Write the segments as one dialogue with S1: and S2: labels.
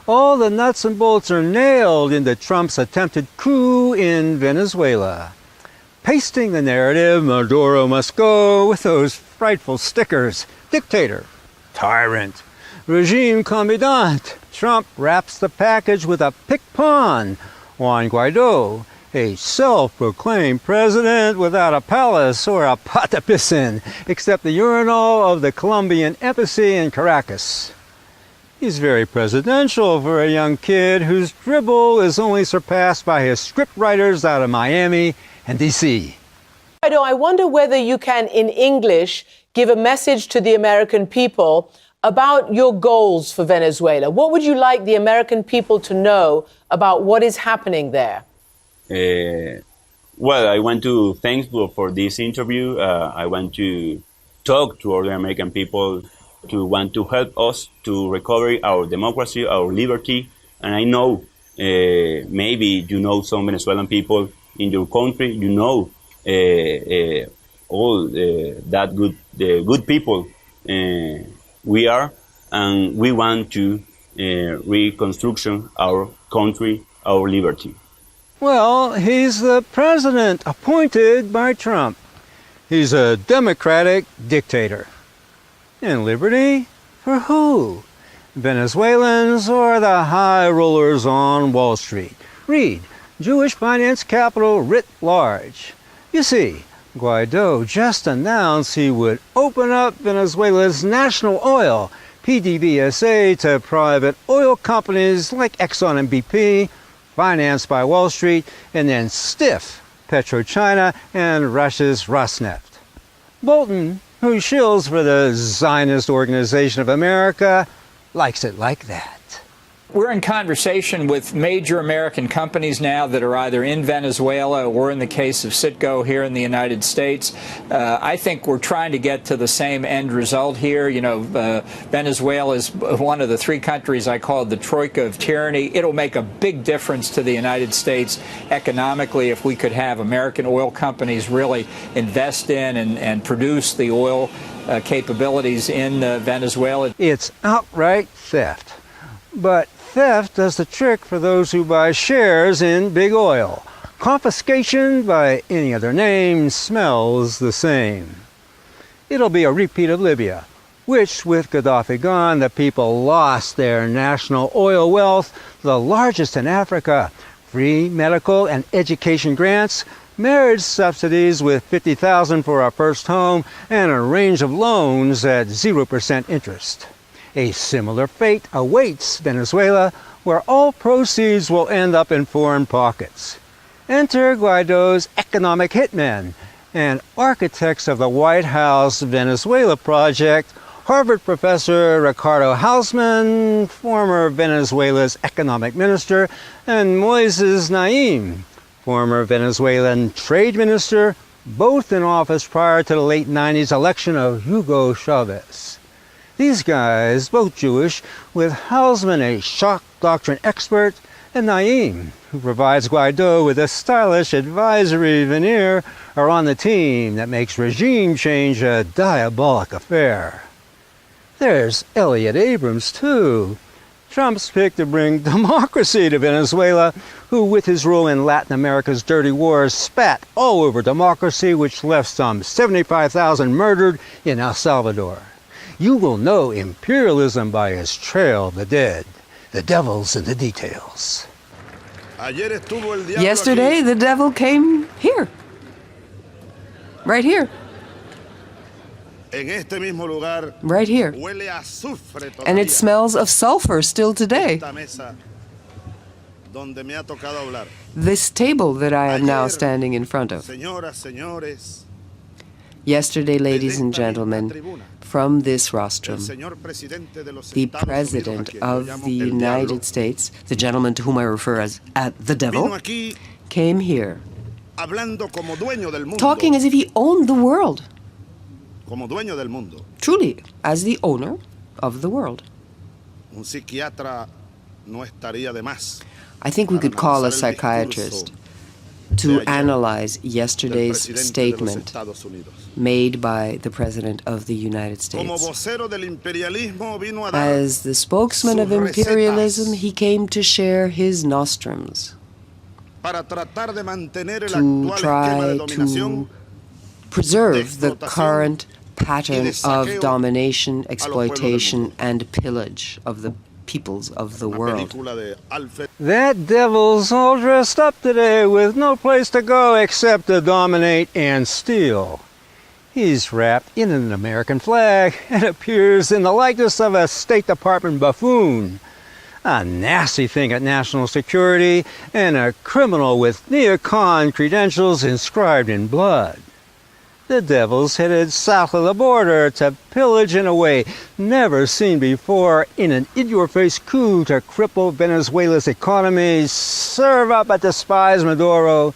S1: All the nuts and bolts are nailed into Trump's attempted coup in Venezuela. Pasting the narrative, Maduro must go, with those frightful stickers. Dictator, tyrant, regime commandant. Trump wraps the package with a pick pawn. Juan Guaido, a self-proclaimed president without a palace or a pot to piss in, except the urinal of the Colombian embassy in Caracas. He's very presidential for a young kid whose dribble is only surpassed by his scriptwriters out of Miami and D.C.
S2: I wonder whether you can, in English, give a message to the American people about your goals for Venezuela. What would you like the American people to know about what is happening there?
S3: Well, I want to thank you for this interview. I want to talk to all the American people to want to help us to recover our democracy, our liberty. And I know maybe you know some Venezuelan people in your country. You know all that good people we are, and we want to reconstruction our country, our liberty.
S1: Well, he's the president appointed by Trump. He's a democratic dictator. And liberty? For who? Venezuelans or the high rollers on Wall Street? Read Jewish finance capital writ large. You see, Guaido just announced he would open up Venezuela's national oil, PDVSA, to private oil companies like Exxon and BP, financed by Wall Street, and then stiff PetroChina and Russia's Rosneft. Bolton, who shills for the Zionist Organization of America, likes it like that.
S4: We're in conversation with major American companies now that are either in Venezuela or, in the case of Citgo, here in the United States. I think we're trying to get to the same end result here. You know, Venezuela is one of the three countries I call the troika of tyranny. It'll make a big difference to the United States economically if we could have American oil companies really invest in and produce the oil capabilities in Venezuela.
S1: It's outright theft. But theft does the trick for those who buy shares in big oil. Confiscation by any other name smells the same. It'll be a repeat of Libya, which, with Gaddafi gone, the people lost their national oil wealth, the largest in Africa, free medical and education grants, marriage subsidies with $50,000 for our first home, and a range of loans at 0% interest. A similar fate awaits Venezuela, where all proceeds will end up in foreign pockets. Enter Guaido's economic hitmen and architects of the White House Venezuela project, Harvard professor Ricardo Hausman, former Venezuela's economic minister, and Moises Naim, former Venezuelan trade minister, both in office prior to the late 90s election of Hugo Chavez. These guys, both Jewish, with Hausman, a shock doctrine expert, and Naim, who provides Guaido with a stylish advisory veneer, are on the team that makes regime change a diabolic affair. There's Elliot Abrams, too, Trump's pick to bring democracy to Venezuela, who, with his rule in Latin America's dirty wars, spat all over democracy, which left some 75,000 murdered in El Salvador. You will know imperialism by his trail of the dead. The devil's in the details.
S5: Yesterday, the devil came here. Right here. Right here. And it smells of sulfur still today. This table that I am now standing in front of. Yesterday, ladies and gentlemen, from this rostrum, the President of the United States, the gentleman to whom I refer as the devil, came here, talking as if he owned the world. Truly, as the owner of the world. I think we could call a psychiatrist to analyze yesterday's statement made by the President of the United States. As the spokesman of imperialism, he came to share his nostrums to try to preserve the current pattern of domination, exploitation, and pillage of the peoples of the world.
S1: That devil's all dressed up today with no place to go except to dominate and steal. He's wrapped in an American flag and appears in the likeness of a State Department buffoon. A nasty thing at national security and a criminal with neocon credentials inscribed in blood. The devil's headed south of the border to pillage in a way never seen before in an in-your-face coup to cripple Venezuela's economy, serve up a despised Maduro,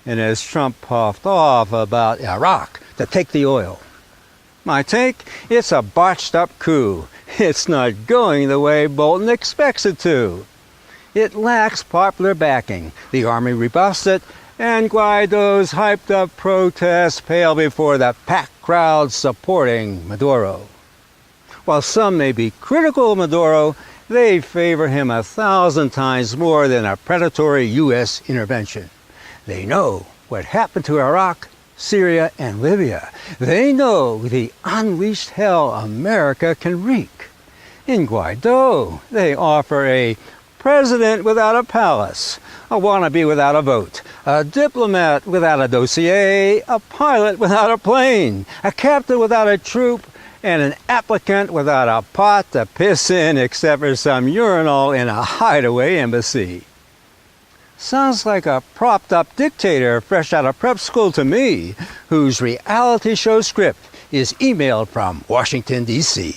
S1: and as Trump puffed off about Iraq to take the oil. My take? It's a botched-up coup. It's not going the way Bolton expects it to. It lacks popular backing. The army rebuffs it, and Guaido's hyped-up protests pale before the packed crowd supporting Maduro. While some may be critical of Maduro, they favor him 1,000 times more than a predatory U.S. intervention. They know what happened to Iraq, Syria, and Libya. They know the unleashed hell America can wreak. In Guaido, they offer a president without a palace, a wannabe without a vote, a diplomat without a dossier, a pilot without a plane, a captain without a troop, and an applicant without a pot to piss in except for some urinal in a hideaway embassy. Sounds like a propped-up dictator fresh out of prep school to me, whose reality show script is emailed from Washington, D.C.